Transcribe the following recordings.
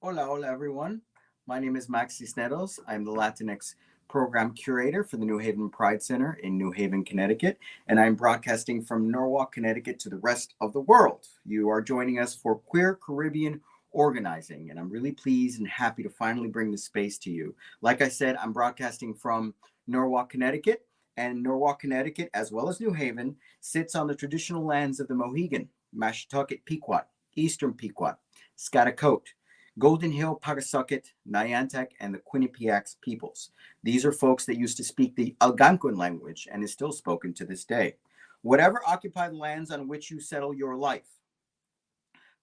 Hola, hola, everyone. My name is Max Cisneros. I'm the Latinx program curator for the New Haven Pride Center in New Haven, Connecticut, and I'm broadcasting from Norwalk, Connecticut to the rest of the world. You are joining us for Queer Caribbean Organizing, and I'm really pleased and happy to finally bring this space to you. Like I said, I'm broadcasting from Norwalk, Connecticut, and Norwalk, Connecticut, as well as New Haven, sits on the traditional lands of the Mohegan, Mashantucket Pequot, Eastern Pequot, Schaghticoke, Golden Hill, Pagasucket, Nyantak, and the Quinnipiac peoples. These are folks that used to speak the Algonquin language and is still spoken to this day. Whatever occupied lands on which you settle your life,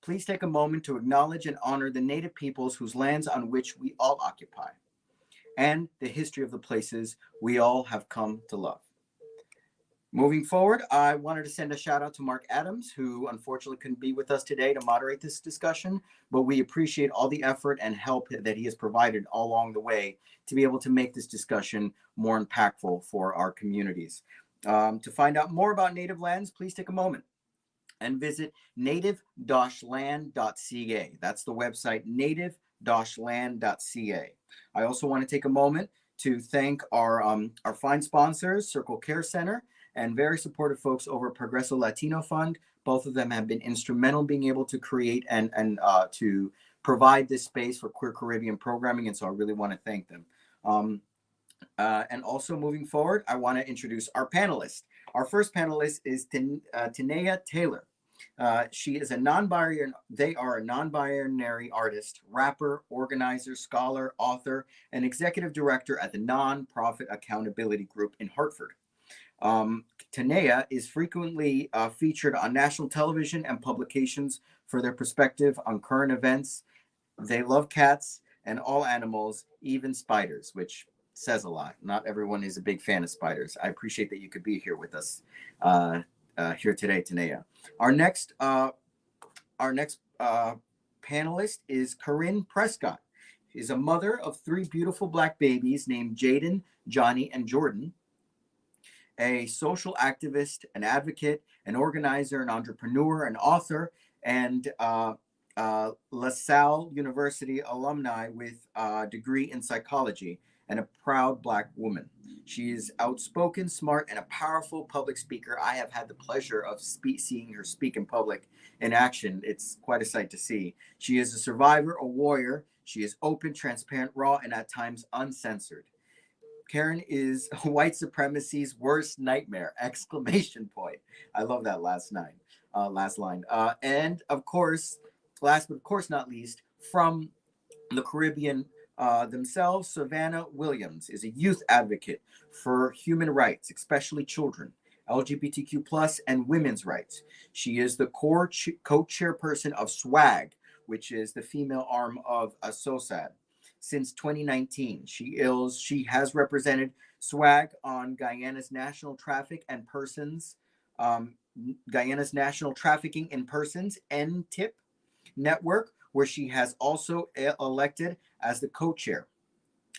please take a moment to acknowledge and honor the native peoples whose lands on which we all occupy, and the history of the places we all have come to love. Moving forward, I wanted to send a shout out to Mark Adams, who unfortunately couldn't be with us today to moderate this discussion, but we appreciate all the effort and help that he has provided all along the way to be able to make this discussion more impactful for our communities. To find out more about native lands, please take a moment and visit native-land.ca. That's the website, native-land.ca. I also want to take a moment to thank our fine sponsors, Circle Care Center, and very supportive folks over Progreso Latino Fund. Both of them have been instrumental in being able to create and to provide this space for queer Caribbean programming, and so I really want to thank them. And also moving forward, I want to introduce our panelists. Our first panelist is Tenaya Taylor. She is a non-binary, they are a non-binary artist, rapper, organizer, scholar, author, and executive director at the Nonprofit Accountability Group in Hartford. Tenaya is frequently featured on national television and publications for their perspective on current events. They love cats and all animals, even spiders, which says a lot. Not everyone is a big fan of spiders. I appreciate that you could be here with us here today, Tenaya. Our next panelist is Keren Prescott. She's a mother of three beautiful Black babies named Jaden, Johnny, and Jordan. A social activist, an advocate, an organizer, an entrepreneur, an author, and LaSalle University alumni with a degree in psychology, and a proud Black woman. She is outspoken, smart, and a powerful public speaker. I have had the pleasure of seeing her speak in public in action. It's quite a sight to see. She is a survivor, a warrior. She is open, transparent, raw, and at times uncensored. Keren is white supremacy's worst nightmare! Exclamation point. I love that last line. And of course, last but of course not least, from the Caribbean themselves, Savannah Williams is a youth advocate for human rights, especially children, LGBTQ plus, and women's rights. She is the co-chairperson of SWAG, which is the female arm of ASOSAD. Since 2019, she has represented SWAG on Guyana's National Trafficking in Persons NTIP network, where she has also elected as the co-chair.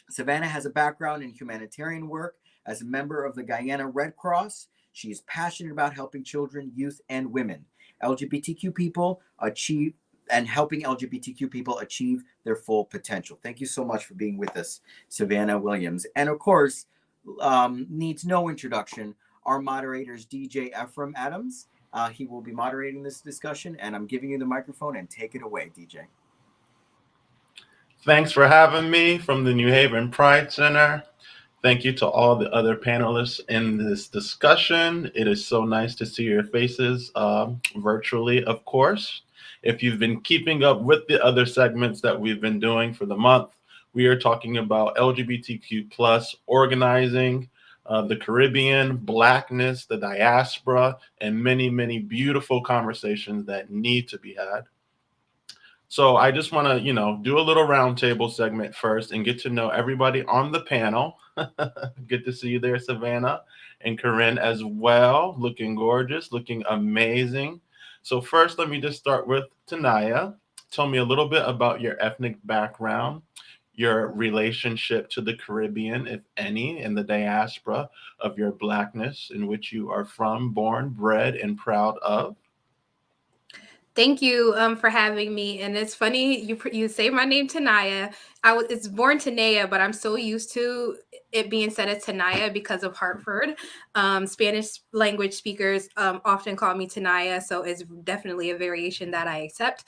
Savannah has a background in humanitarian work as a member of the Guyana Red Cross. She is passionate about helping children, youth, and women, LGBTQ people helping LGBTQ people achieve their full potential. Thank you so much for being with us, Savannah Williams. And of course, needs no introduction, our moderators, DJ Ephraim Adamz. He will be moderating this discussion, and I'm giving you the microphone, and take it away, DJ. Thanks for having me from the New Haven Pride Center. Thank you to all the other panelists in this discussion. It is so nice to see your faces virtually, of course. If you've been keeping up with the other segments that we've been doing for the month, we are talking about LGBTQ plus organizing, the Caribbean, Blackness, the diaspora, and many, many beautiful conversations that need to be had. So I just want to, do a little roundtable segment first and get to know everybody on the panel. Good to see you there, Savannah, and Keren as well. Looking gorgeous, looking amazing. So first, let me just start with Tenaya. Tell me a little bit about your ethnic background, your relationship to the Caribbean, if any, and the diaspora of your Blackness in which you are from, born, bred, and proud of. Thank you for having me. And it's funny you say my name Tenaya. It's born Tenaya, but I'm so used to it being said as Tenaya because of Hartford. Spanish language speakers often call me Tenaya, so it's definitely a variation that I accept.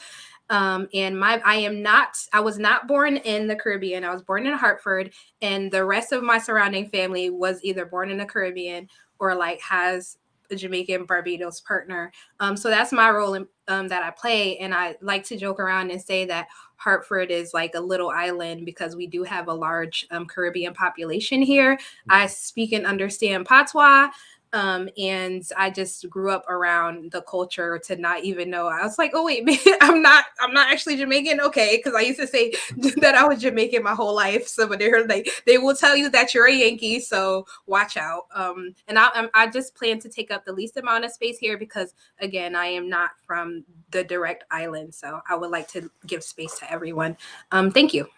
And I was not born in the Caribbean. I was born in Hartford, and the rest of my surrounding family was either born in the Caribbean or like has a Jamaican Barbados partner. So that's my role that I play. And I like to joke around and say that Hartford is like a little island because we do have a large Caribbean population here. I speak and understand Patois. And I just grew up around the culture to not even know. I was like, oh wait, I'm not actually Jamaican. Okay, because I used to say that I was Jamaican my whole life. So but they're like, they will tell you that you're a Yankee, so watch out. And I just plan to take up the least amount of space here because again, I am not from the direct island, so I would like to give space to everyone. Thank you.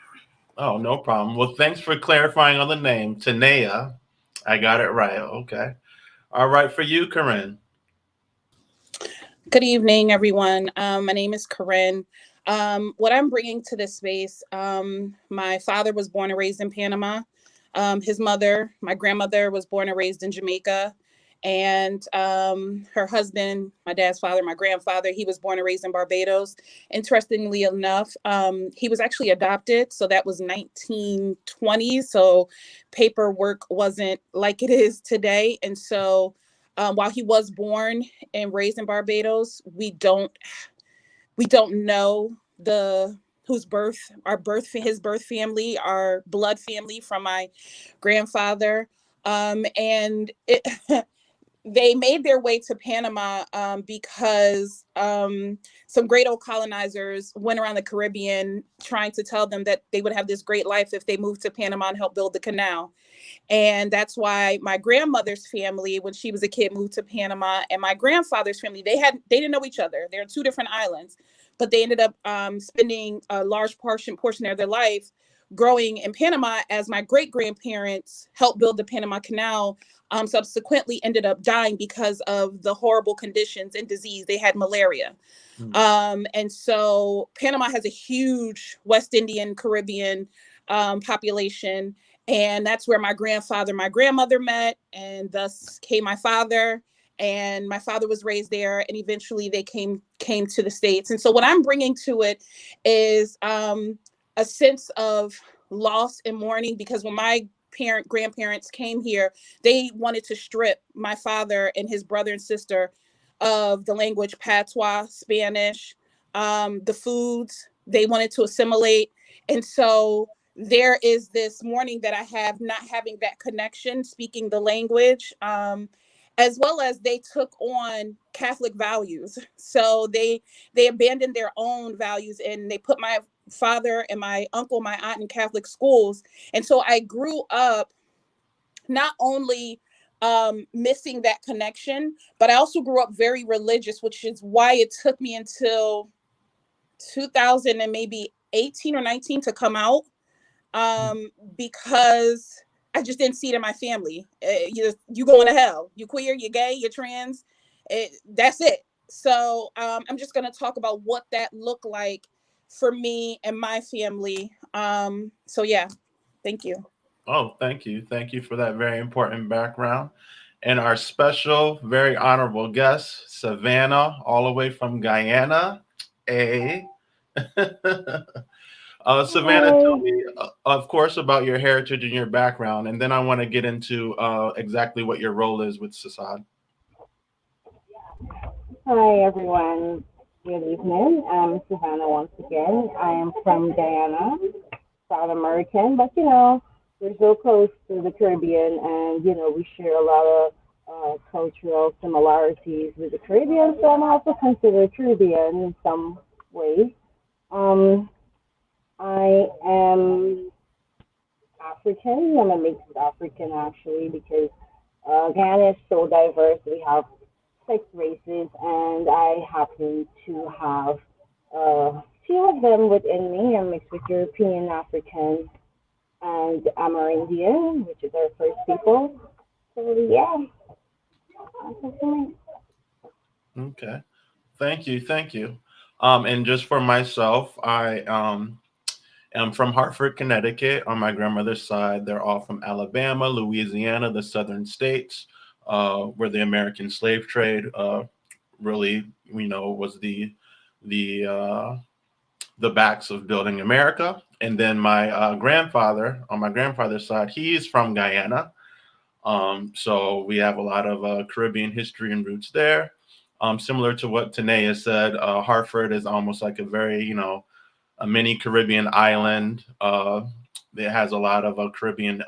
Oh, no problem. Well, thanks for clarifying on the name, Tanea. I got it right. Okay. All right, for you, Keren. Good evening, everyone. My name is Keren. What I'm bringing to this space, my father was born and raised in Panama. His mother, my grandmother, was born and raised in Jamaica. And her husband, my dad's father, my grandfather, he was born and raised in Barbados. Interestingly enough, he was actually adopted. So that was 1920. So paperwork wasn't like it is today. And so while he was born and raised in Barbados, we don't know the whose birth our birth his birth family, our blood family from my grandfather, and it, they made their way to Panama because some great old colonizers went around the Caribbean trying to tell them that they would have this great life if they moved to Panama and helped build the canal. And that's why my grandmother's family, when she was a kid, moved to Panama, and my grandfather's family, they didn't know each other. They're two different islands, but they ended up spending a large portion of their life growing in Panama as my great grandparents helped build the Panama Canal. Subsequently ended up dying because of the horrible conditions and disease. They had malaria. And so Panama has a huge West Indian Caribbean population. And that's where my grandfather, my grandmother met, and thus came my father. And my father was raised there, and eventually they came to the States. And so what I'm bringing to it is a sense of loss and mourning, because when my grandparents came here, they wanted to strip my father and his brother and sister of the language patois, Spanish, the foods. They wanted to assimilate. And so there is this mourning that I have, not having that connection, speaking the language, as well as they took on Catholic values. So they abandoned their own values, and they put my father and my uncle, my aunt in Catholic schools. And so I grew up not only missing that connection, but I also grew up very religious, which is why it took me until 2000 and maybe 18 or 19 to come out, because I just didn't see it in my family. You going to hell. You queer, you gay, you trans. That's it. So I'm just going to talk about what that looked like for me and my family. So yeah, thank you. Oh, thank you. Thank you for that very important background. And our special, very honorable guest, Savannah, all the way from Guyana. A. Savannah, tell Hi. me, of course, about your heritage and your background, and then I want to get into exactly what your role is with Sassad. Hi, everyone. Good evening. I'm Savannah once again. I am from Guyana, South American, but we're so close to the Caribbean, and we share a lot of cultural similarities with the Caribbean, so I'm also considered Caribbean in some ways. Um, I am African. I'm a mixed African, actually, because Guyana is so diverse. We have six races, and I happen to have few of them within me. I'm mixed with European, African, and Amerindian, which is our first people. So yeah, that's it for me. Okay. Thank you. Thank you. And just for myself, I am from Hartford, Connecticut. On my grandmother's side, they're all from Alabama, Louisiana, the southern states, where the American slave trade really, was the the backs of building America. And then my grandfather, on my grandfather's side, he's from Guyana. So we have a lot of Caribbean history and roots there. Similar to what Tenaya said, Hartford is almost like a very, a mini Caribbean island. It has a lot of Caribbean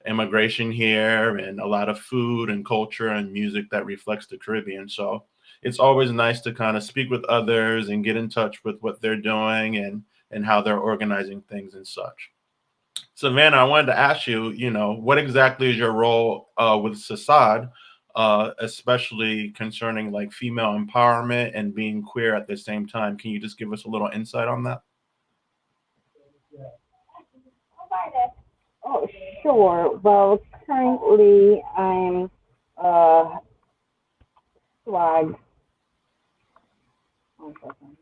immigration here and a lot of food and culture and music that reflects the Caribbean. So it's always nice to kind of speak with others and get in touch with what they're doing and how they're organizing things and such. Savannah, I wanted to ask you, what exactly is your role with Sassad, especially concerning like female empowerment and being queer at the same time? Can you just give us a little insight on that? Oh, sure. Well, currently I'm uh swag. One second.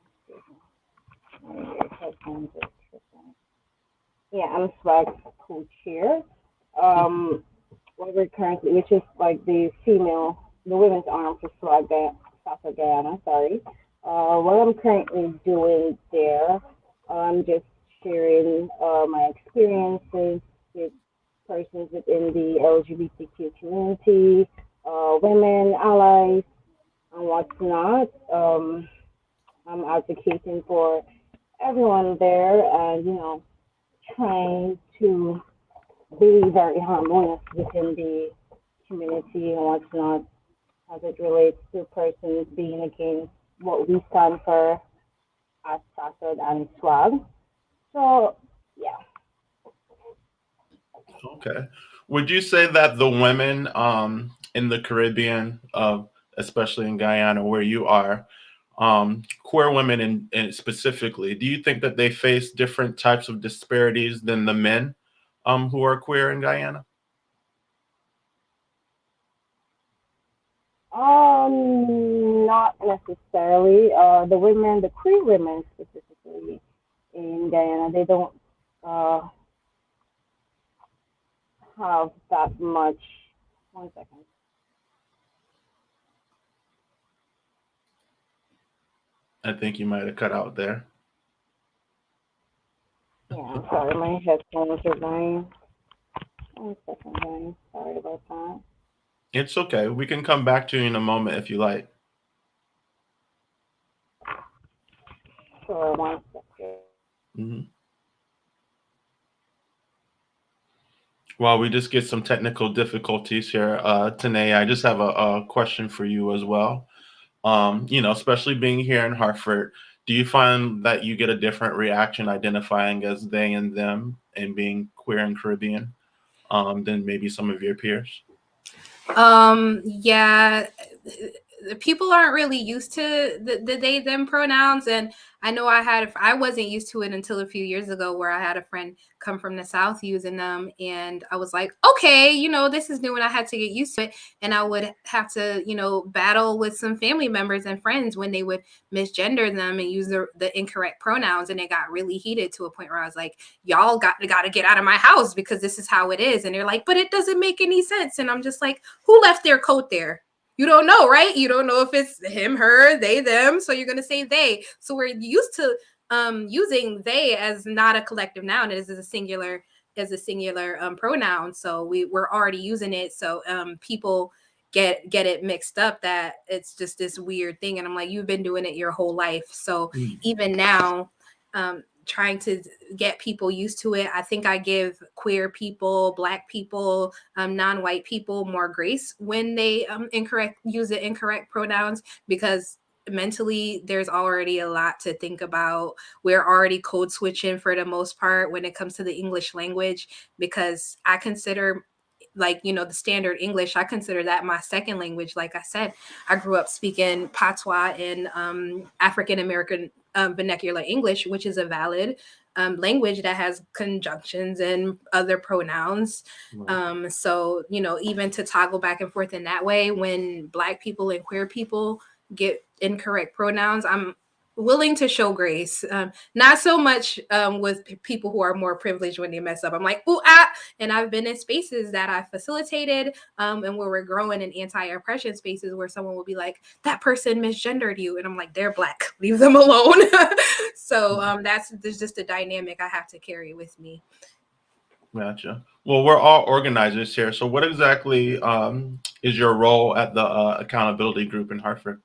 Yeah, I'm swag co-chair. What we're currently, which is like the women's arm for South Guyana. Sorry. What I'm currently doing there, I'm just sharing my experiences with persons within the LGBTQ community, women, allies, and what's not. I'm advocating for everyone there and, trying to be very harmonious within the community and what's not as it relates to persons being against what we stand for as SASOD and SWAG. So, yeah. Okay. Would you say that the women in the Caribbean, especially in Guyana, where you are, queer women in specifically, do you think that they face different types of disparities than the men who are queer in Guyana? Not necessarily. The queer women specifically in Guyana, they don't uh, have that much. One second. I think you might have cut out there. Yeah, I'm sorry, my headphones are dying. One second, guys. Sorry about that. It's okay. We can come back to you in a moment if you like. Sure, one second. Mhm. While we just get some technical difficulties here, Tanae, I just have a question for you as well. Especially being here in Hartford, do you find that you get a different reaction identifying as they and them and being queer and Caribbean than maybe some of your peers? Yeah, people aren't really used to the they them pronouns, and I know I wasn't used to it until a few years ago, where I had a friend come from the South using them, and I was like, okay, this is new, and I had to get used to it. And I would have to battle with some family members and friends when they would misgender them and use the incorrect pronouns, and it got really heated to a point where I was like, y'all got to get out of my house because this is how it is. And they're like, but it doesn't make any sense. And I'm just like, who left their coat there? You don't know, right? You don't know if it's him, her, they, them. So you're going to say they. So we're used to using they as not a collective noun, as a singular pronoun. So we're already using it. So people get it mixed up that it's just this weird thing. And I'm like, you've been doing it your whole life. So even now, trying to get people used to it. I think I give queer people, Black people, non-white people more grace when they use the incorrect pronouns, because mentally there's already a lot to think about. We're already code switching for the most part when it comes to the English language, because I consider the standard English, I consider that my second language. Like I said, I grew up speaking Patois and African American vernacular English, which is a valid language that has conjunctions and other pronouns. Right. So, even to toggle back and forth in that way, when Black people and queer people get incorrect pronouns, willing to show grace. Not so much with people who are more privileged when they mess up. I'm like, ooh, ah. And I've been in spaces that I facilitated and where we're growing in anti-oppression spaces where someone will be like, that person misgendered you. And I'm like, they're Black. Leave them alone. So there's just a dynamic I have to carry with me. Gotcha. Well, we're all organizers here. So what exactly is your role at the accountability group in Hartford?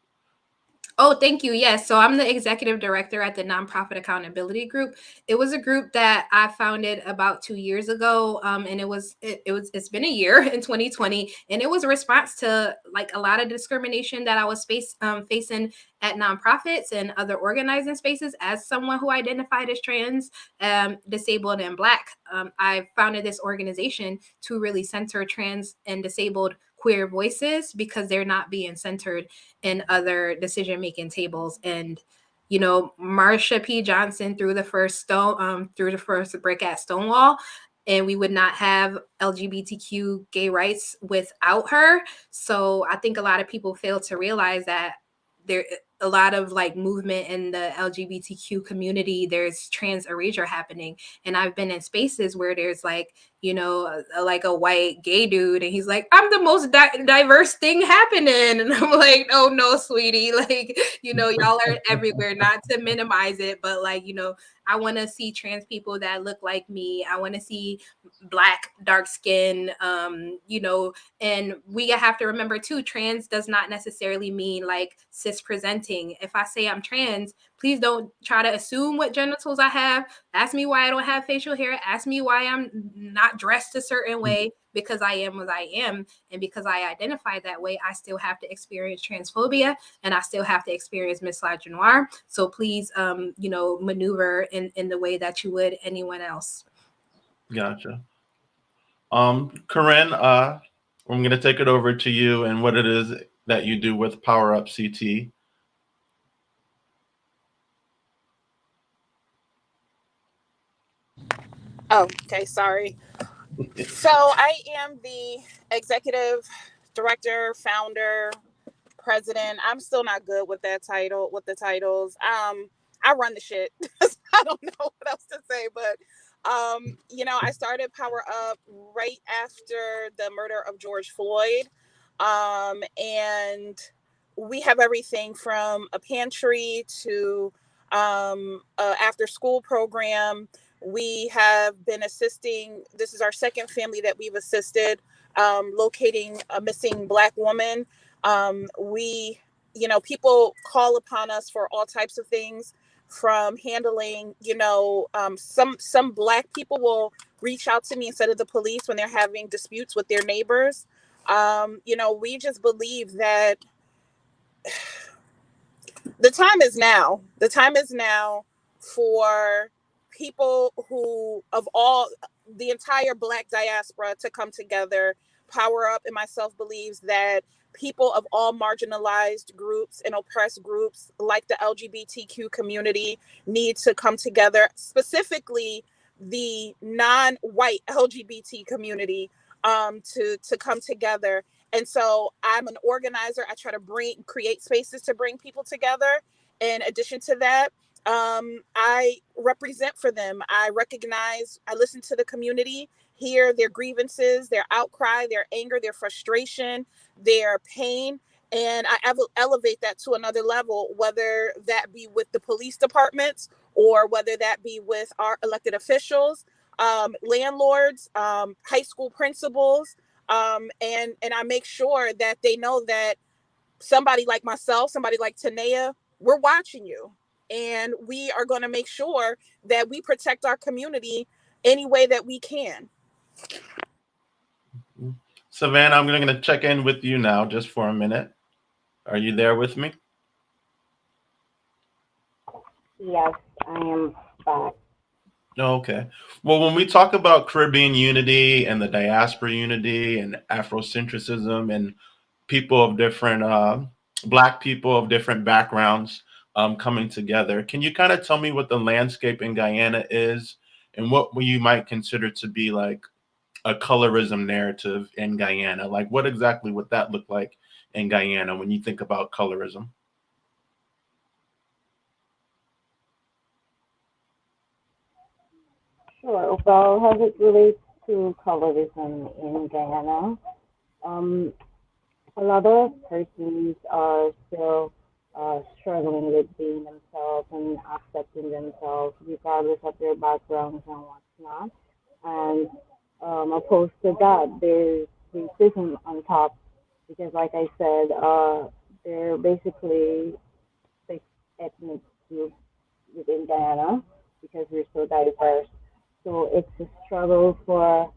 Oh, thank you. Yes. So I'm the executive director at the Nonprofit Accountability Group. It was a group that I founded about 2 years ago. And it's been a year in 2020. And it was a response to like a lot of discrimination that I was facing at nonprofits and other organizing spaces as someone who identified as trans, disabled, and Black. I founded this organization to really center trans and disabled queer voices because they're not being centered in other decision-making tables. And Marsha P. Johnson threw the first brick at Stonewall, and we would not have LGBTQ gay rights without her. So I think a lot of people fail to realize that there a lot of like movement in the LGBTQ community. There's trans erasure happening, and I've been in spaces where there's like like a white gay dude, and he's like, I'm the most diverse thing happening, and I'm like, oh no, sweetie, like y'all are everywhere. Not to minimize it, but like I want to see trans people that look like me. I want to see Black, dark skin, and we have to remember too, trans does not necessarily mean like cis presenting. If I say I'm trans, please don't try to assume what genitals I have. Ask me why I don't have facial hair. Ask me why I'm not dressed a certain way, because I am what I am. And because I identify that way, I still have to experience transphobia, and I still have to experience misogynoir. So please, maneuver in the way that you would anyone else. Gotcha. Keren, I'm going to take it over to you and what it is that you do with Power Up CT. Oh, okay, sorry. So I am the executive director, founder, president. I'm still not good with that title, with the titles. I run the shit. I don't know what else to say, but I started Power Up right after the murder of George Floyd. And we have everything from a pantry to after school program. We have been assisting, this is our second family that we've assisted, locating a missing Black woman. People call upon us for all types of things, from handling, some Black people will reach out to me instead of the police when they're having disputes with their neighbors. We just believe that the time is now. The time is now for people who, of all the entire Black diaspora, to come together. Power Up and myself believes that people of all marginalized groups and oppressed groups like the LGBTQ community need to come together, specifically the non-white LGBT community, to come together. And so I'm an organizer. I try to create spaces to bring people together. In addition to that, I represent for them. I recognize, I listen to the community, hear their grievances, their outcry, their anger, their frustration, their pain. And I elevate that to another level, whether that be with the police departments or whether that be with our elected officials, landlords, high school principals. And I make sure that they know that somebody like myself, somebody like Tenaya, we're watching you. And we are going to make sure that we protect our community any way that we can. Savannah, I'm going to check in with you now just for a minute. Are you there with me? Yes, I am back. Okay. Well, when we talk about Caribbean unity and the diaspora unity and Afrocentrism and people of different, Black people of different backgrounds coming together, can you kind of tell me what the landscape in Guyana is and what you might consider to be like a colorism narrative in Guyana? Like, what exactly would that look like in Guyana when you think about colorism? Sure. Well, how it relates to colorism in Guyana, um, a lot of persons are still struggling with being themselves and accepting themselves, regardless of their backgrounds and whatnot. And opposed to that, there's racism on top, because, like I said, they're basically six ethnic groups within Guyana because we're so diverse. So it's a struggle for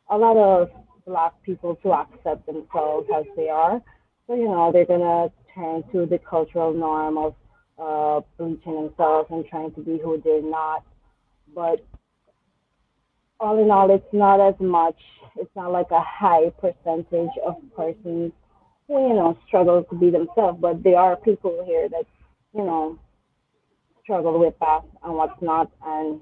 a lot of black people to accept themselves as they are. So, they're going to turn to the cultural norm of bleaching themselves and trying to be who they're not. But all in all, it's not as much, it's not like a high percentage of persons who, struggle to be themselves. But there are people here that, you know, struggle with that and what's not. And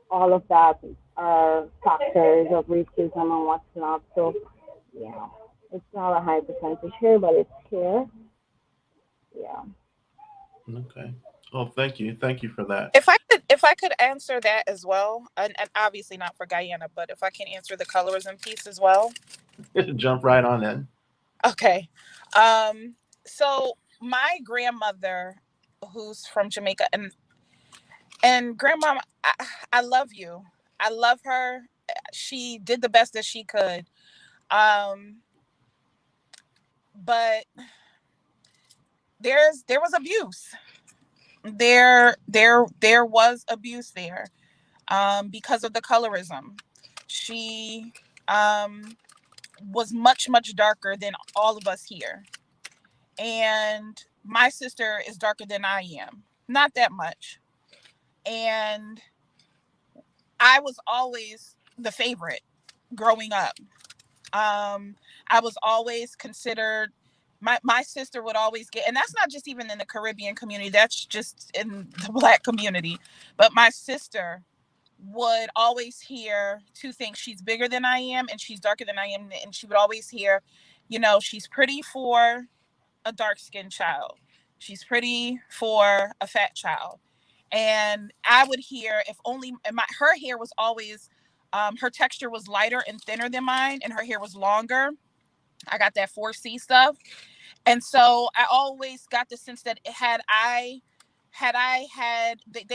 all of that are factors of racism and what's not. So, yeah, it's not a high percentage here, but it's here. Yeah. Okay. Well, thank you for that. If I could answer that as well, and obviously not for Guyana, but if I can answer the colorism piece as well. Jump right on in. Okay. Um, so my grandmother, who's from Jamaica, and grandma, I love you. I love her. She did the best that she could. Um, but there was abuse. There was abuse there. Because of the colorism. She was much darker than all of us here. And my sister is darker than I am. Not that much. And I was always the favorite growing up. I was always considered my sister would always get, and that's not just even in the Caribbean community, that's just in the Black community. But my sister would always hear two things: she's bigger than I am and she's darker than I am. And she would always hear, she's pretty for a dark-skinned child, she's pretty for a fat child. And I would hear, if only her hair was always her texture was lighter and thinner than mine, and her hair was longer. I got that 4C stuff. And so I always got the sense that they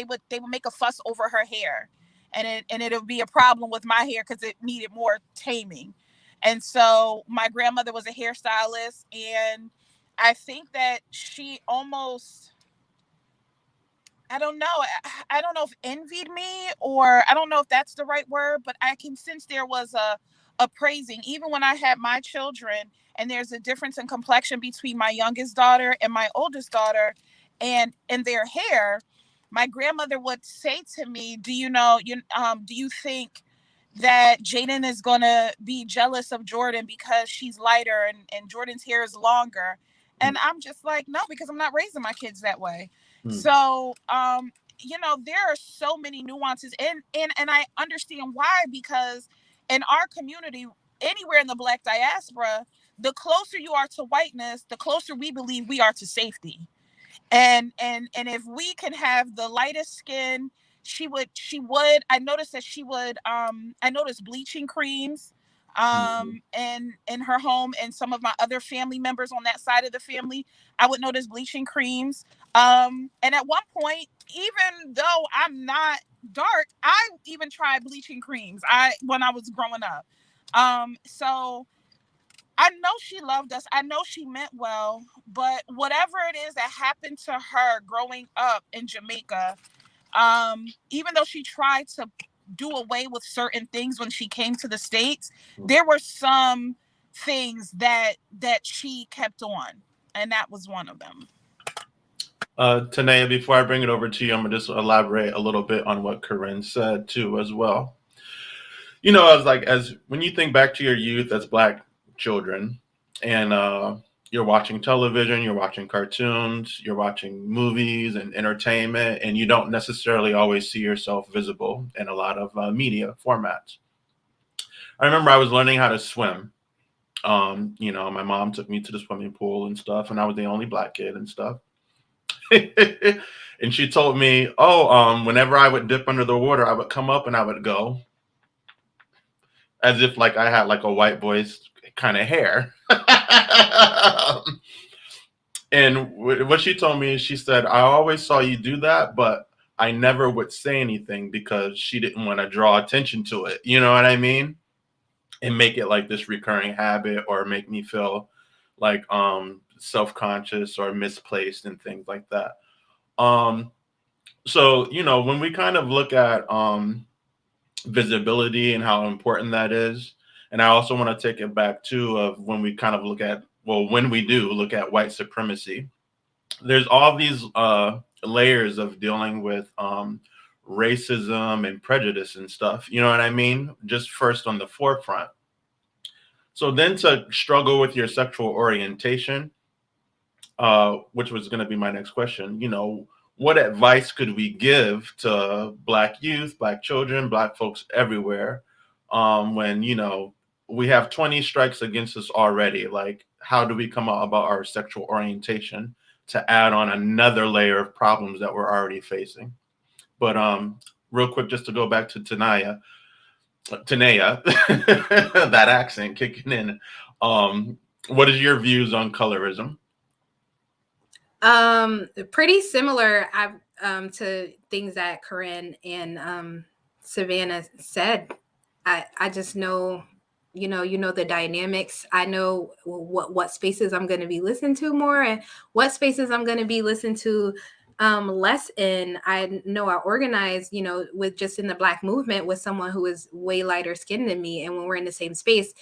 would make a fuss over her hair, and it would be a problem with my hair because it needed more taming. And so my grandmother was a hairstylist, and I think that she almost, I don't know. I don't know if envied me, or I don't know if that's the right word, but I can sense there was a praising even when I had my children. And there's a difference in complexion between my youngest daughter and my oldest daughter, and in their hair. My grandmother would say to me, do you think that Jaden is gonna be jealous of Jordan because she's lighter and Jordan's hair is longer? And I'm just like, no, because I'm not raising my kids that way. So, there are so many nuances, and I understand why, because in our community, anywhere in the Black diaspora, the closer you are to whiteness, the closer we believe we are to safety. And if we can have the lightest skin, she would I noticed that she would I noticed bleaching creams and in her home, and some of my other family members on that side of the family, I would notice bleaching creams. And at one point, even though I'm not dark, I even tried bleaching creams when I was growing up. So I know she loved us. I know she meant well, but whatever it is that happened to her growing up in Jamaica, even though she tried to do away with certain things when she came to the States, there were some things that she kept on, and that was one of them. Tenaya, before I bring it over to you, I'm gonna just elaborate a little bit on what Keren said too, as well. I was like, as when you think back to your youth as Black children, and you're watching television, you're watching cartoons, you're watching movies and entertainment, and you don't necessarily always see yourself visible in a lot of media formats. I remember I was learning how to swim. My mom took me to the swimming pool and stuff, and I was the only Black kid and stuff. And she told me, oh, whenever I would dip under the water, I would come up and I would go, as if like I had like a white boy's kind of hair. And what she told me is, she said, I always saw you do that, but I never would say anything because she didn't want to draw attention to it. You know what I mean? And make it like this recurring habit, or make me feel like self-conscious or misplaced and things like that. Um, so, when we kind of look at visibility and how important that is, and I also want to take it back too of when we kind of look at, well, when we do look at white supremacy, there's all these layers of dealing with racism and prejudice and stuff. You know what I mean? Just first on the forefront. So then to struggle with your sexual orientation, which was going to be my next question, what advice could we give to Black youth, Black children, Black folks everywhere when, we have 20 strikes against us already? Like, how do we come out about our sexual orientation to add on another layer of problems that we're already facing? But real quick, just to go back to Tenaya, that accent kicking in. What is your views on colorism? Pretty similar to things that Keren and Savannah said. I just know, you know the dynamics. I know what spaces I'm going to be listened to more, and what spaces I'm going to be listened to less in. I know I organize, with just in the Black movement with someone who is way lighter skinned than me. And when we're in the same space,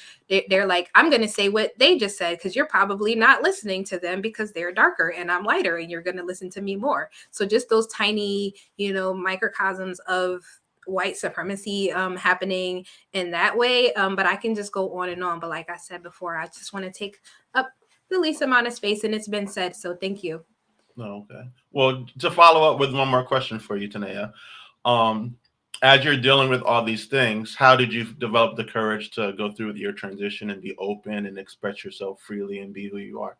they're like, I'm going to say what they just said, because you're probably not listening to them because they're darker and I'm lighter, and you're going to listen to me more. So just those tiny, microcosms of white supremacy happening in that way. But I can just go on and on. But like I said before, I just want to take up the least amount of space, and it's been said. So thank you. Oh, okay. Well, to follow up with one more question for you, Tenaya, as you're dealing with all these things, how did you develop the courage to go through with your transition and be open and express yourself freely and be who you are?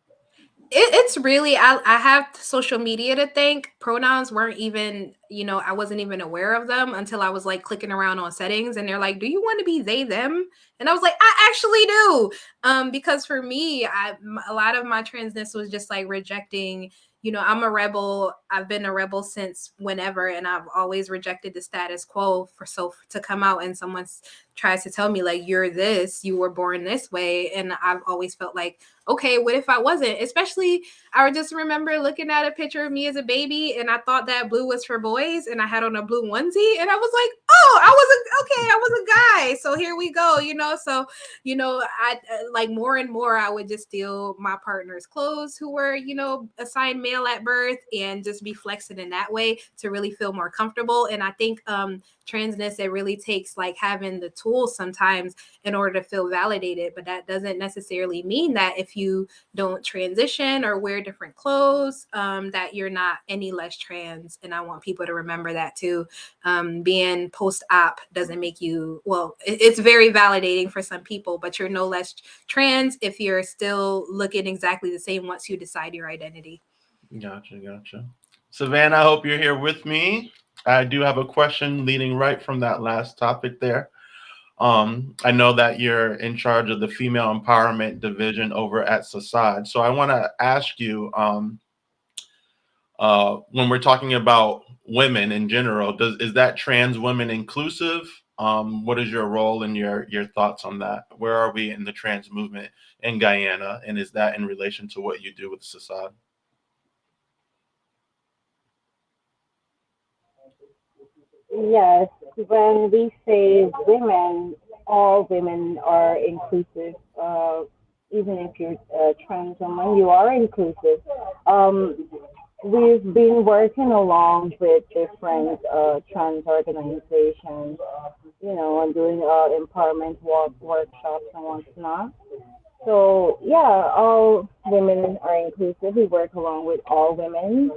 It's really, I have social media to thank. Pronouns weren't even, I wasn't even aware of them until I was like clicking around on settings, and they're like, do you want to be they, them? And I was like, I actually do. Because for me, a lot of my transness was just like rejecting, I'm a rebel. I've been a rebel since whenever, and I've always rejected the status quo. To come out and someone tries to tell me like, you're this, you were born this way. And I've always felt like, okay, what if I wasn't? Especially, I just remember looking at a picture of me as a baby, and I thought that blue was for boys, and I had on a blue onesie, and I was like, oh, I was a guy. So here we go, So, I like more and more, I would just steal my partner's clothes who were, assigned male at birth, and just be flexing in that way to really feel more comfortable. And I think transness, it really takes like having the tools sometimes in order to feel validated. But that doesn't necessarily mean that if you don't transition or wear different clothes, that you're not any less trans. And I want people to remember that too. Being post-op doesn't make you, well, it's very validating for some people, but you're no less trans if you're still looking exactly the same once you decide your identity. Gotcha. Savannah, I hope you're here with me. I do have a question leading right from that last topic there. I know that you're in charge of the female empowerment division over at SASAD. So I want to ask you, when we're talking about women in general, is that trans women inclusive? What is your role and your thoughts on that? Where are we in the trans movement in Guyana? And is that in relation to what you do with SASAD? Yes, when we say women, all women are inclusive. Even if you're a trans woman, you are inclusive. Um, we've been working along with different trans organizations, and doing empowerment workshops and whatnot. So yeah, all women are inclusive. We work along with all women,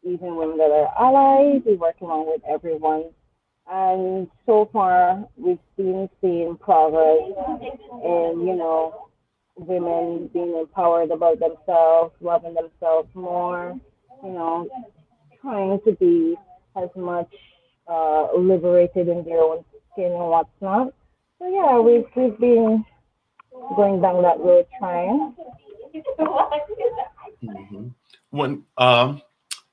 even women that are allies. We work along with everyone. And so far, we've been seeing progress in, women being empowered about themselves, loving themselves more, you know, trying to be as much liberated in their own skin and what's not. So yeah, we've been going down that road trying. Hmm. When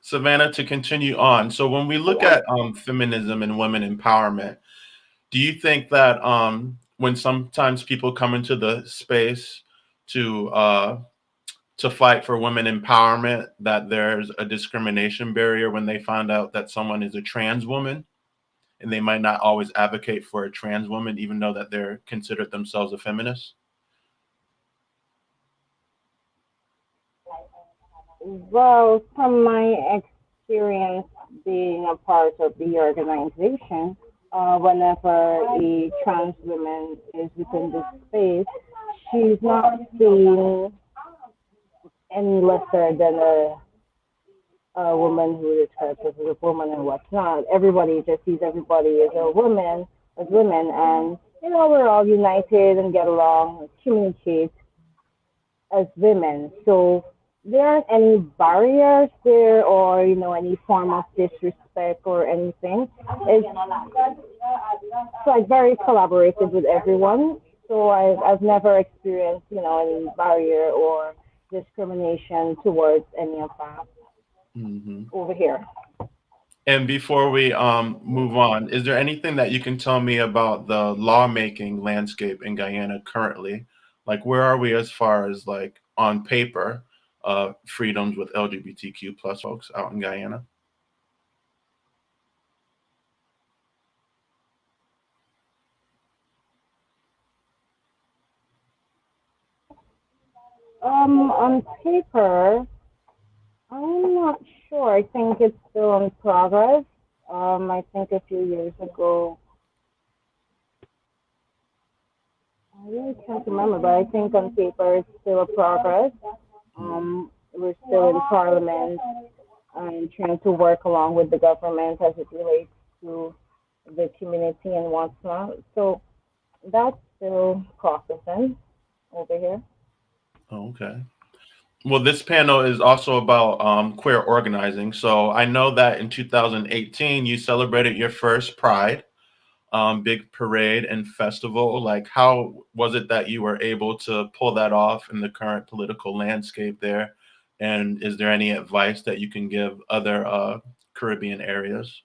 Savannah, to continue on, so when we look at feminism and women empowerment, do you think that when sometimes people come into the space to fight for women empowerment, that there's a discrimination barrier when they find out that someone is a trans woman, and they might not always advocate for a trans woman, even though that they're considered themselves a feminist? Well, from my experience being a part of the organization, whenever a trans woman is within this space, she's not seen any lesser than a woman who is herself as a woman and what's not. Everybody just sees everybody as a woman, as women, and we're all united and get along, communicate as women. So there aren't any barriers there or, any form of disrespect or anything. It's like very collaborative with everyone. So I've never experienced, any barrier or discrimination towards any of that Hmm. over here. And before we move on, is there anything that you can tell me about the lawmaking landscape in Guyana currently? Like, where are we as far as like on paper, freedoms with LGBTQ plus folks out in Guyana? On paper, I'm not sure. I think it's still in progress. I think a few years ago, I really can't remember, but I think on paper it's still a progress. We're still in Parliament and trying to work along with the government as it relates to the community and what's not. So that's still processing over here. Okay. Well, this panel is also about queer organizing. So I know that in 2018, you celebrated your first Pride, big parade and festival. Like, how was it that you were able to pull that off in the current political landscape there? And is there any advice that you can give other Caribbean areas?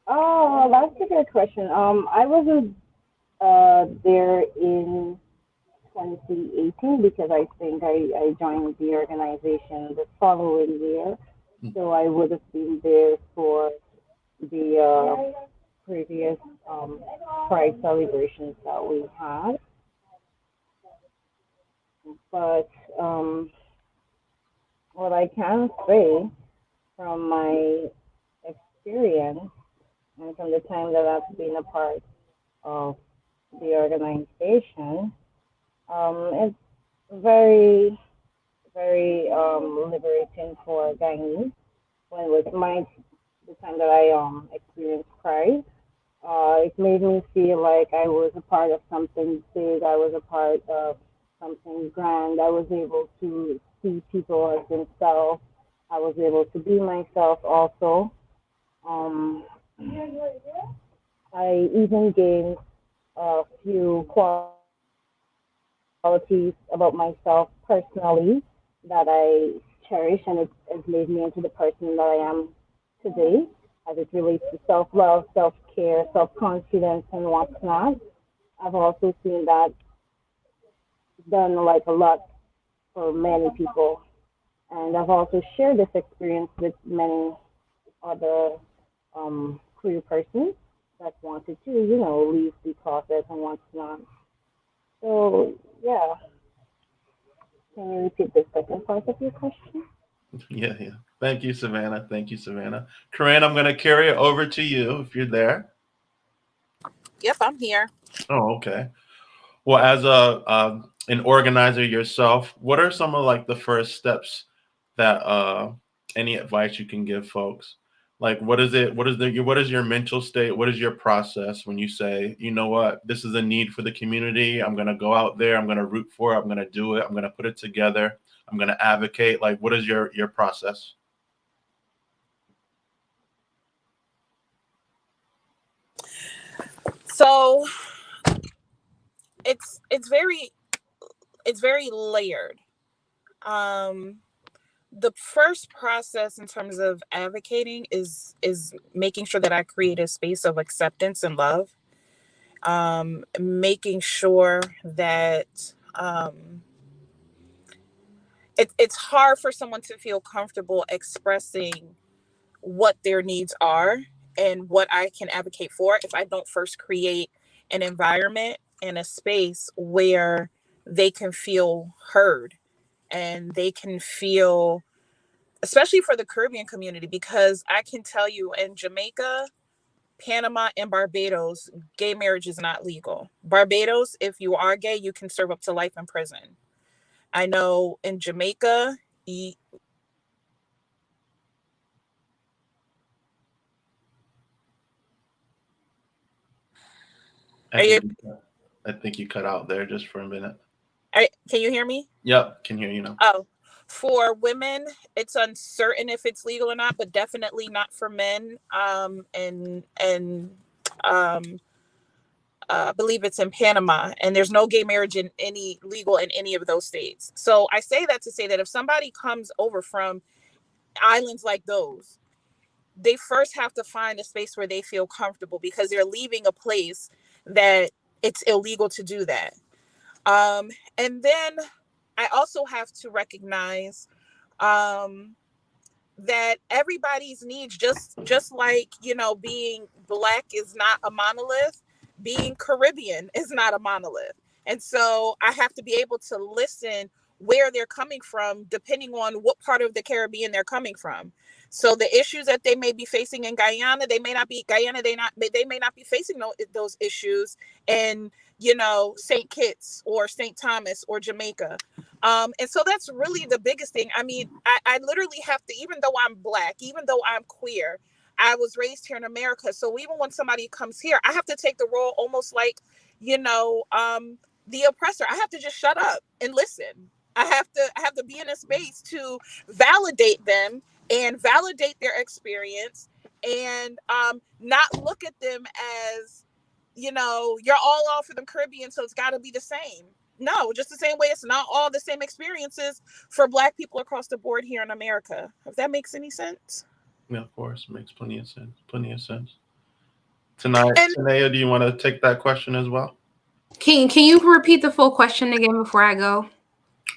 Oh, that's a good question. I wasn't there in 2018 because I think I joined the organization the following year. So I would have been there for the previous Pride celebrations that we had. But what I can say from my experience and from the time that I've been a part of the organization, it's very, very liberating for Guyanese. When it was the time that I experienced Pride, it made me feel like I was a part of something big. I was a part of something grand. I was able to see people as themselves. I was able to be myself also. Um, I even gained a few qualities about myself personally that I cherish, and it has made me into the person that I am today as it relates to self love, self care, self confidence, and what's not. I've also seen that done like a lot for many people, and I've also shared this experience with many other queer persons that wanted to, leave the process and what's not. So, yeah. Can you repeat the second part of your question? Yeah, yeah. Thank you, Savannah. Thank you, Savannah. Keren, I'm going to carry it over to you if you're there. Yep, I'm here. Oh, okay. Well, as a an organizer yourself, what are some of like the first steps that any advice you can give folks? Like, what is it? What is your mental state? What is your process when you say, you know what, this is a need for the community. I'm gonna go out there. I'm gonna root for it. I'm gonna do it. I'm gonna put it together. I'm going to advocate? Like, what is your process? So it's very layered. The first process in terms of advocating is making sure that I create a space of acceptance and love. Making sure that it's hard for someone to feel comfortable expressing what their needs are and what I can advocate for if I don't first create an environment and a space where they can feel heard and they can feel, especially for the Caribbean community, because I can tell you in Jamaica, Panama, and Barbados, gay marriage is not legal. Barbados, if you are gay, you can serve up to life in prison. I know in Jamaica, I think you cut out there just for a minute. Can you hear me? Yep, can hear you now. Oh, for women, it's uncertain if it's legal or not, but definitely not for men. I believe it's in Panama, and there's no gay marriage legal in any of those states. So I say that to say that if somebody comes over from islands like those, they first have to find a space where they feel comfortable, because they're leaving a place that it's illegal to do that. And then I also have to recognize that everybody's needs, just like, being Black is not a monolith, being Caribbean is not a monolith. And so I have to be able to listen where they're coming from, depending on what part of the Caribbean they're coming from. So the issues that they may be facing in Guyana, they may not be facing those issues in, St. Kitts or St. Thomas or Jamaica. And so that's really the biggest thing. I mean, I literally have to, even though I'm Black, even though I'm queer, I was raised here in America. So even when somebody comes here, I have to take the role almost like, the oppressor. I have to just shut up and listen. I have to be in a space to validate them and validate their experience, and not look at them as, you're all for the Caribbean, so it's got to be the same. No, just the same way it's not all the same experiences for Black people across the board here in America. If that makes any sense. Yeah, of course, it makes plenty of sense. Tenaya, do you want to take that question as well? Can you repeat the full question again before I go?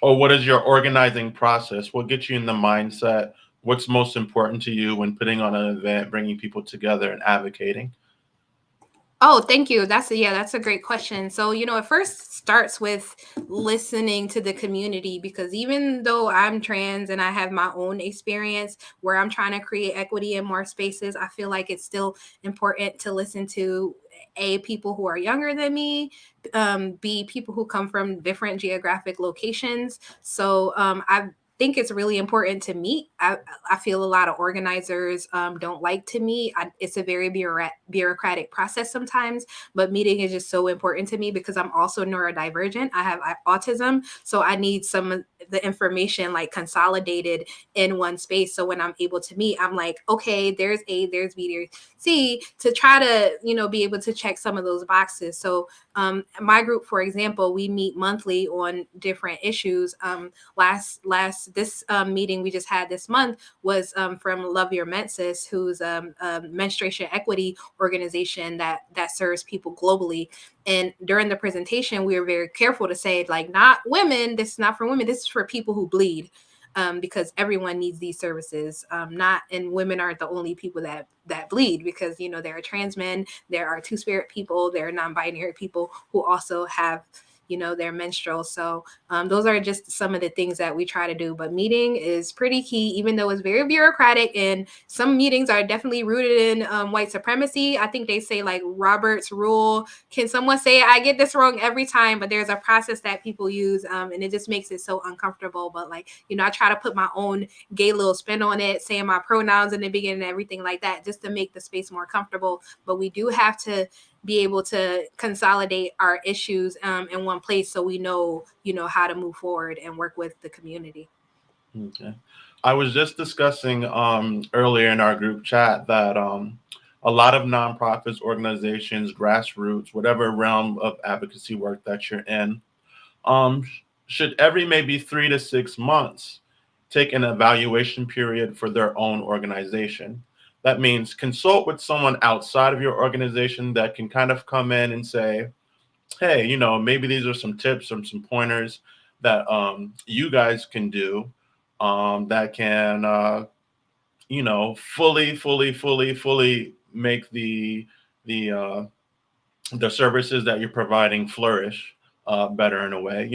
Or what is your organizing process? What gets you in the mindset? What's most important to you when putting on an event, bringing people together and advocating? Oh, thank you. That's a great question. So, it first starts with listening to the community, because even though I'm trans and I have my own experience where I'm trying to create equity in more spaces, I feel like it's still important to listen to people who are younger than me, B, people who come from different geographic locations. So I think it's really important to meet. I feel a lot of organizers don't like to meet. It's a very bureaucratic process sometimes, but meeting is just so important to me because I'm also neurodivergent. I have autism, so I need some of the information like consolidated in one space. So when I'm able to meet, I'm like, okay, there's A, there's B, there's C, to try to, be able to check some of those boxes. So my group, for example, we meet monthly on different issues. This meeting we just had this month was from Love Your Menses, who's a menstruation equity organization that serves people globally. And during the presentation, we were very careful to say, like, not women, this is not for women, this is for people who bleed. Because everyone needs these services. And women aren't the only people that bleed, because there are trans men, there are two-spirit people, there are non-binary people who also have their menstrual. So those are just some of the things that we try to do. But meeting is pretty key, even though it's very bureaucratic, and some meetings are definitely rooted in white supremacy. I think they say like Robert's rule. Can someone say it? I get this wrong every time, but there's a process that people use, and it just makes it so uncomfortable. But like, I try to put my own gay little spin on it, saying my pronouns in the beginning and everything like that, just to make the space more comfortable. But we do have to be able to consolidate our issues in one place, so we know how to move forward and work with the community. Okay. I was just discussing earlier in our group chat that a lot of nonprofits, organizations, grassroots, whatever realm of advocacy work that you're in, should every maybe 3 to 6 months take an evaluation period for their own organization. That means consult with someone outside of your organization that can kind of come in and say, hey, maybe these are some tips or some pointers that you guys can do that can, fully make the the services that you're providing flourish better in a way.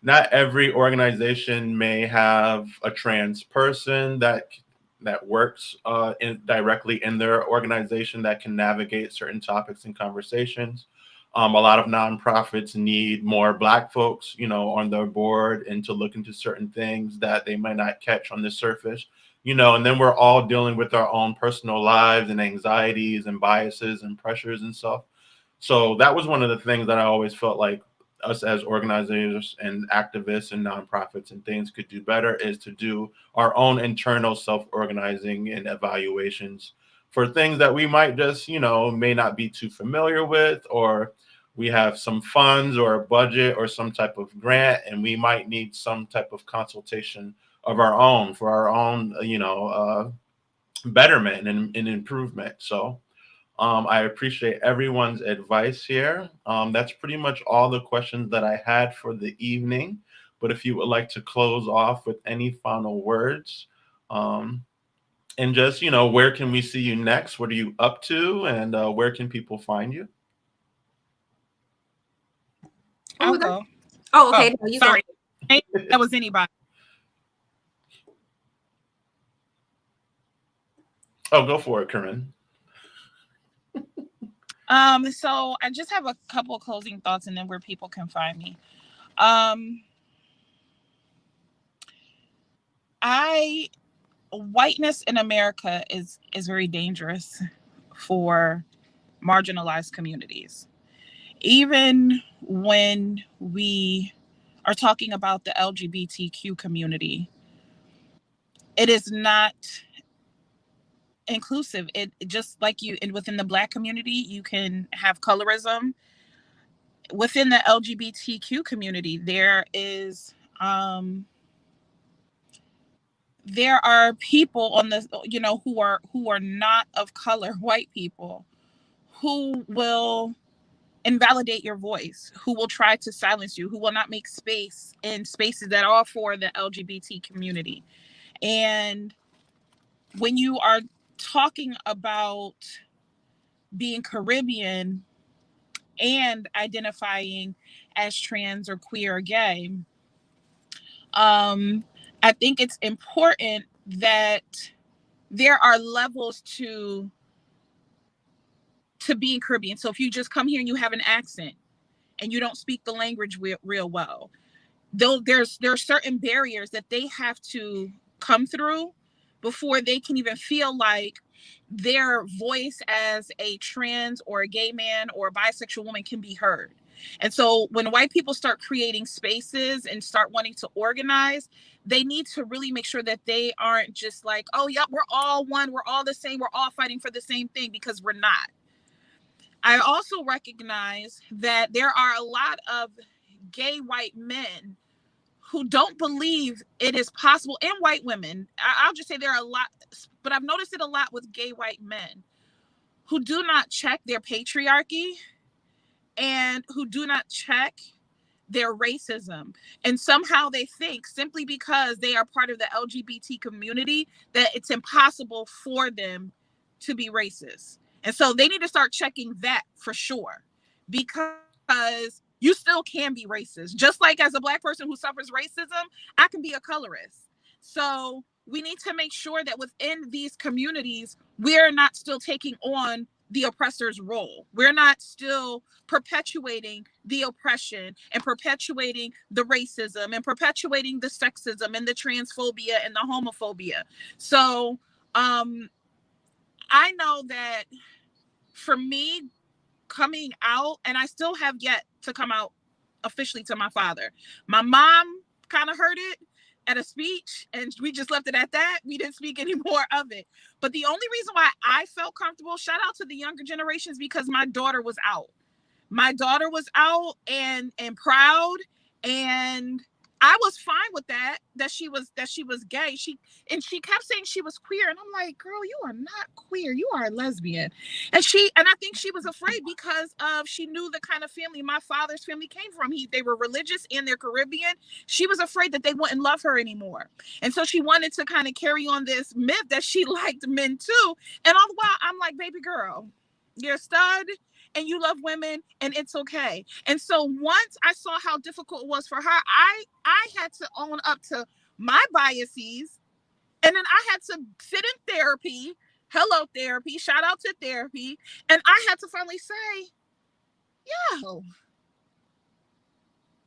Not every organization may have a trans person that works directly in their organization that can navigate certain topics and conversations. A lot of nonprofits need more Black folks, on their board and to look into certain things that they might not catch on the surface. And then we're all dealing with our own personal lives and anxieties and biases and pressures and stuff. So that was one of the things that I always felt like us as organizers and activists and nonprofits and things could do better, is to do our own internal self-organizing and evaluations for things that we might just, may not be too familiar with, or we have some funds or a budget or some type of grant, and we might need some type of consultation of our own for our own, betterment and improvement. So I appreciate everyone's advice here. That's pretty much all the questions that I had for the evening. But if you would like to close off with any final words, and just, where can we see you next? What are you up to? And where can people find you? I'll Oh, go. oh, okay. No, you Sorry. go. That was anybody. Oh, go for it, Keren. So I just have a couple closing thoughts and then where people can find me. Whiteness in America is very dangerous for marginalized communities. Even when we are talking about the LGBTQ community, it is not inclusive. It just like you, and within the Black community, you can have colorism. Within the LGBTQ community, there are people on the, who are not of color, white people, who will invalidate your voice, who will try to silence you, who will not make space in spaces that are for the LGBT community. And when you are talking about being Caribbean and identifying as trans or queer or gay, I think it's important that there are levels to being Caribbean. So if you just come here and you have an accent and you don't speak the language real well, though there are certain barriers that they have to come through before they can even feel like their voice as a trans or a gay man or a bisexual woman can be heard. And so when white people start creating spaces and start wanting to organize, they need to really make sure that they aren't just like, oh, yep, we're all one, we're all the same, we're all fighting for the same thing, because we're not. I also recognize that there are a lot of gay white men who don't believe it is possible, and white women. I'll just say there are a lot, but I've noticed it a lot with gay white men who do not check their patriarchy and who do not check their racism. And somehow they think simply because they are part of the LGBT community that it's impossible for them to be racist. And so they need to start checking that for sure, because you still can be racist. Just like as a Black person who suffers racism, I can be a colorist. So we need to make sure that within these communities, we're not still taking on the oppressor's role. We're not still perpetuating the oppression and perpetuating the racism and perpetuating the sexism and the transphobia and the homophobia. So I know that for me, coming out, and I still have yet to come out officially to my father. My mom kind of heard it, at a speech, and we just left it at that. We didn't speak any more of it. But the only reason why I felt comfortable, shout out to the younger generations, because my daughter was out. My daughter was out and proud, and I was fine with that she was gay. She kept saying she was queer, and I'm like, girl, you are not queer, you are a lesbian. And I think she was afraid because she knew the kind of family my father's family came from. They were religious and they're Caribbean. She was afraid that they wouldn't love her anymore, and so she wanted to kind of carry on this myth that she liked men too. And all the while I'm like, baby girl, you're a stud and you love women, and it's okay. And so once I saw how difficult it was for her, I had to own up to my biases, and then I had to sit in therapy. Hello, therapy. Shout out to therapy. And I had to finally say, yo,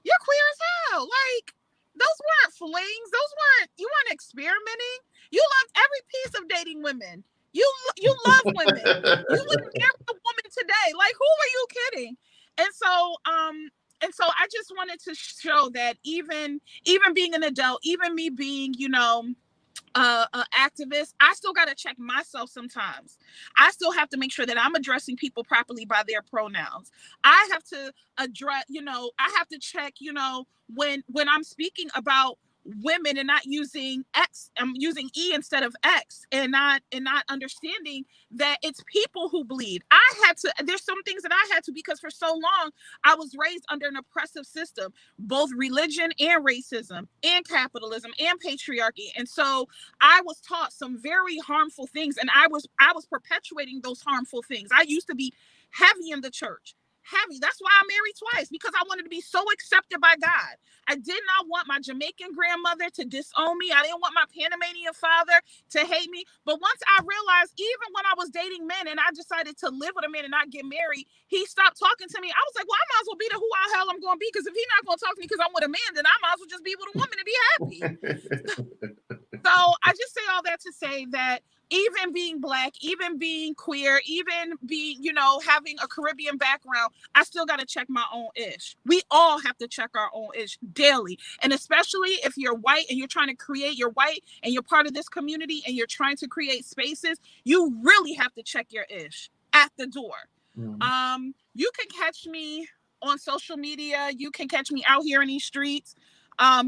you're queer as hell. Like, those weren't flings. You weren't experimenting. You loved every piece of dating women. You love women. You wouldn't marry a woman today. Like, who are you kidding? And so I just wanted to show that even being an adult, even me being, an activist, I still got to check myself sometimes. I still have to make sure that I'm addressing people properly by their pronouns. I have to address, I have to check, when I'm speaking about women and not using X, I'm using E instead of X, and not understanding that it's people who bleed. There's some things that I had to, because for so long I was raised under an oppressive system, both religion and racism and capitalism and patriarchy. And so I was taught some very harmful things, and I was perpetuating those harmful things. I used to be heavy in the church. Heavy. That's why I married twice, because I wanted to be so accepted by God. I did not want my Jamaican grandmother to disown me. I didn't want my Panamanian father to hate me. But once I realized, even when I was dating men and I decided to live with a man and not get married, he stopped talking to me. I was like, well, I might as well be the who the hell I'm going to be, because if he's not going to talk to me because I'm with a man, then I might as well just be with a woman and be happy. So I just say all that to say that even being Black, even being queer, even being, having a Caribbean background, I still got to check my own ish. We all have to check our own ish daily. And especially if you're white and you're trying to create, you're white and you're part of this community and you're trying to create spaces, you really have to check your ish at the door. Mm-hmm. You can catch me on social media. You can catch me out here in these streets.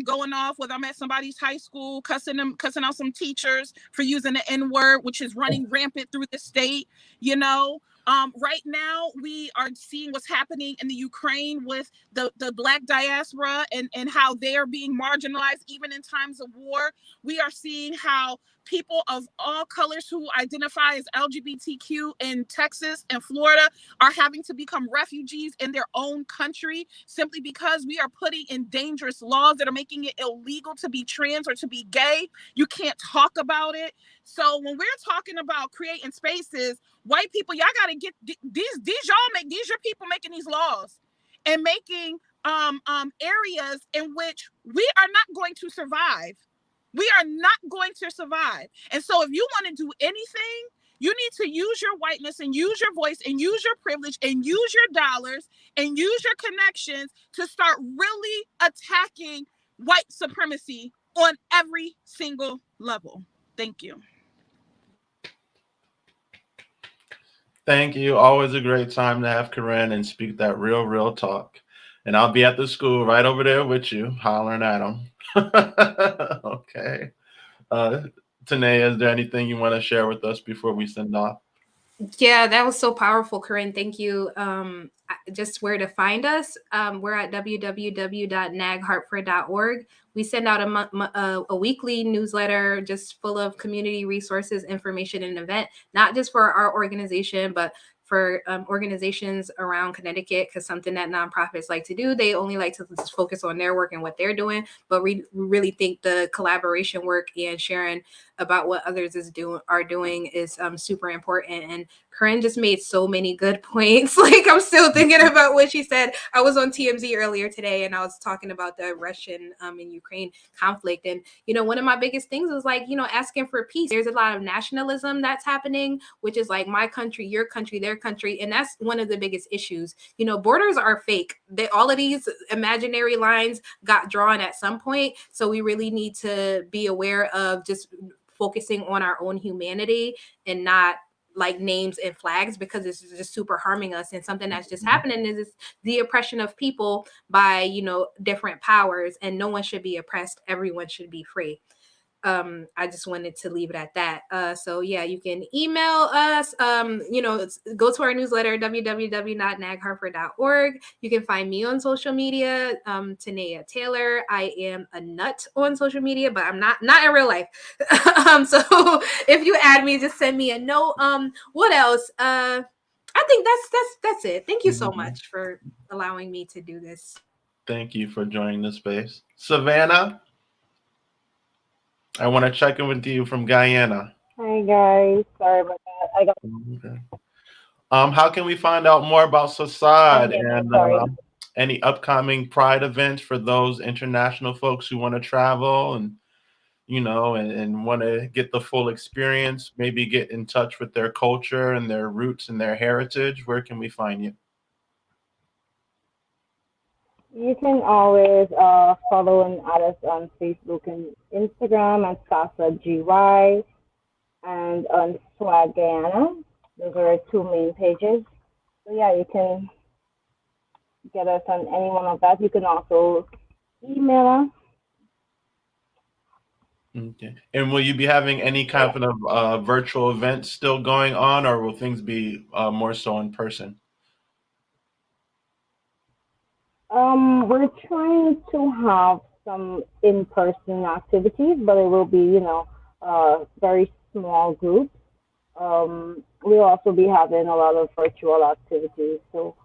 Going off whether I'm at somebody's high school, cussing out some teachers for using the N-word, which is running rampant through the state. Right now we are seeing what's happening in the Ukraine with the Black diaspora and how they are being marginalized even in times of war. We are seeing how people of all colors who identify as LGBTQ in Texas and Florida are having to become refugees in their own country simply because we are putting in dangerous laws that are making it illegal to be trans or to be gay. You can't talk about it. So when we're talking about creating spaces, white people, y'all got to get these your people making these laws and making areas in which we are not going to survive. We are not going to survive. And so if you want to do anything, you need to use your whiteness and use your voice and use your privilege and use your dollars and use your connections to start really attacking white supremacy on every single level. Thank you. Thank you. Always a great time to have Keren and speak that real talk. And I'll be at the school right over there with you, hollering at them. Okay. Tenaya, is there anything you want to share with us before we send off? Yeah, that was so powerful, Keren. Thank you. Just where to find us. We're at www.naghartford.org. We send out a weekly newsletter just full of community resources, information, and event, not just for our organization, but for organizations around Connecticut, because something that nonprofits like to do, they only like to just focus on their work and what they're doing. But we really think the collaboration work and sharing about what others are doing is super important. And Keren just made so many good points. Like, I'm still thinking about what she said. I was on TMZ earlier today, and I was talking about the Russian and Ukraine conflict. And, you know, one of my biggest things was like, you know, asking for peace. There's a lot of nationalism that's happening, which is like my country, your country, their country. And that's one of the biggest issues. You know, borders are fake. All of these imaginary lines got drawn at some point. So we really need to be aware of just focusing on our own humanity and not like names and flags, because it's just super harming us. And something that's just happening is the oppression of people by, you know, different powers, and no one should be oppressed. Everyone should be free. I just wanted to leave it at that. So yeah, you can email us, you know, go to our newsletter, www.naghartford.org. You can find me on social media, Tenaya Taylor. I am a nut on social media, but I'm not in real life. So if you add me, just send me a note. What else? I think that's it. Thank you so much for allowing me to do this. Thank you for joining the space. Savannah, I want to check in with you from Guyana. Hi guys, sorry about that. I got Okay. How can we find out more about Society and sorry. any upcoming Pride events for those international folks who want to travel and, you know, and want to get the full experience, maybe get in touch with their culture and their roots and their heritage? Where can we find you? You can always follow and add us on Facebook and Instagram at SasaGY and on Swag Guyana. Those are our two main pages. So yeah, you can get us on any one of that. You can also email us. Okay. And will you be having any kind of virtual events still going on, or will things be more so in person? We're trying to have some in-person activities, but it will be, you know, very small groups. We'll also be having a lot of virtual activities. So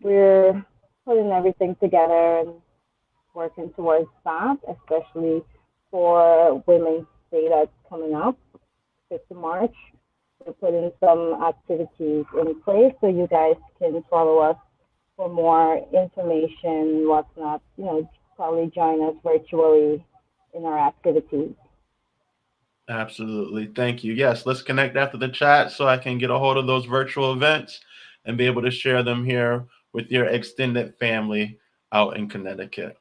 we're putting everything together and working towards that, especially for Women's Day that's coming up, 5th of March. We're putting some activities in place so you guys can follow us for more information, what's not, you know, probably join us virtually in our activities. Absolutely. Thank you. Yes, let's connect after the chat so I can get a hold of those virtual events and be able to share them here with your extended family out in Connecticut.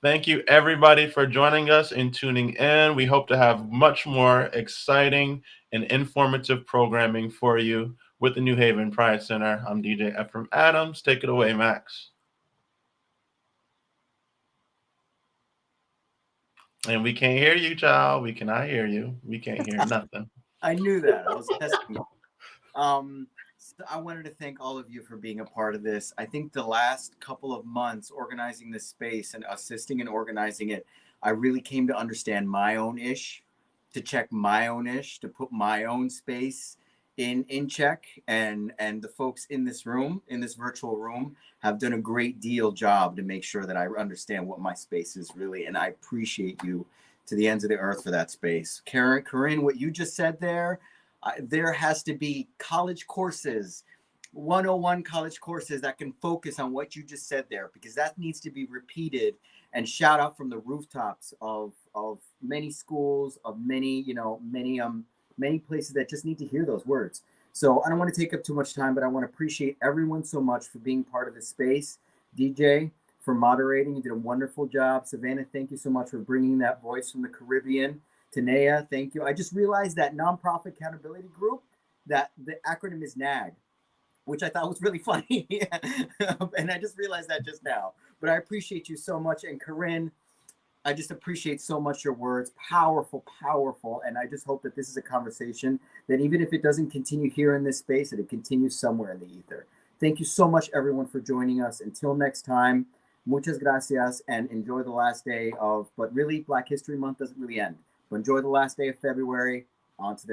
Thank you, everybody, for joining us and tuning in. We hope to have much more exciting and informative programming for you with the New Haven Pride Center. I'm DJ Ephraim Adamz. Take it away, Max. And we can't hear you, child. We cannot hear you. We can't hear nothing. I knew that. I was testing you. So I wanted to thank all of you for being a part of this. I think the last couple of months organizing this space and assisting in organizing it, I really came to understand my own ish, to check my own ish, to put my own space in check. And the folks in this room, in this virtual room, have done a great job to make sure that I understand what my space is really. And I appreciate you to the ends of the earth for that space. Keren, what you just said there, there has to be college courses, 101 college courses that can focus on what you just said there, because that needs to be repeated and shout out from the rooftops of many schools, of many, you know, many places that just need to hear those words. So I don't want to take up too much time, but I want to appreciate everyone so much for being part of this space. DJ, for moderating, you did a wonderful job. Savannah, thank you so much for bringing that voice from the Caribbean. Tenaya, thank you. I just realized that nonprofit accountability group, that the acronym is NAG, which I thought was really funny. And I just realized that just now. But I appreciate you so much. And Keren, I just appreciate so much your words. Powerful, powerful. And I just hope that this is a conversation that even if it doesn't continue here in this space, that it continues somewhere in the ether. Thank you so much, everyone, for joining us. Until next time, muchas gracias, and enjoy the last day of, but really Black History Month doesn't really end. But enjoy the last day of February. On to the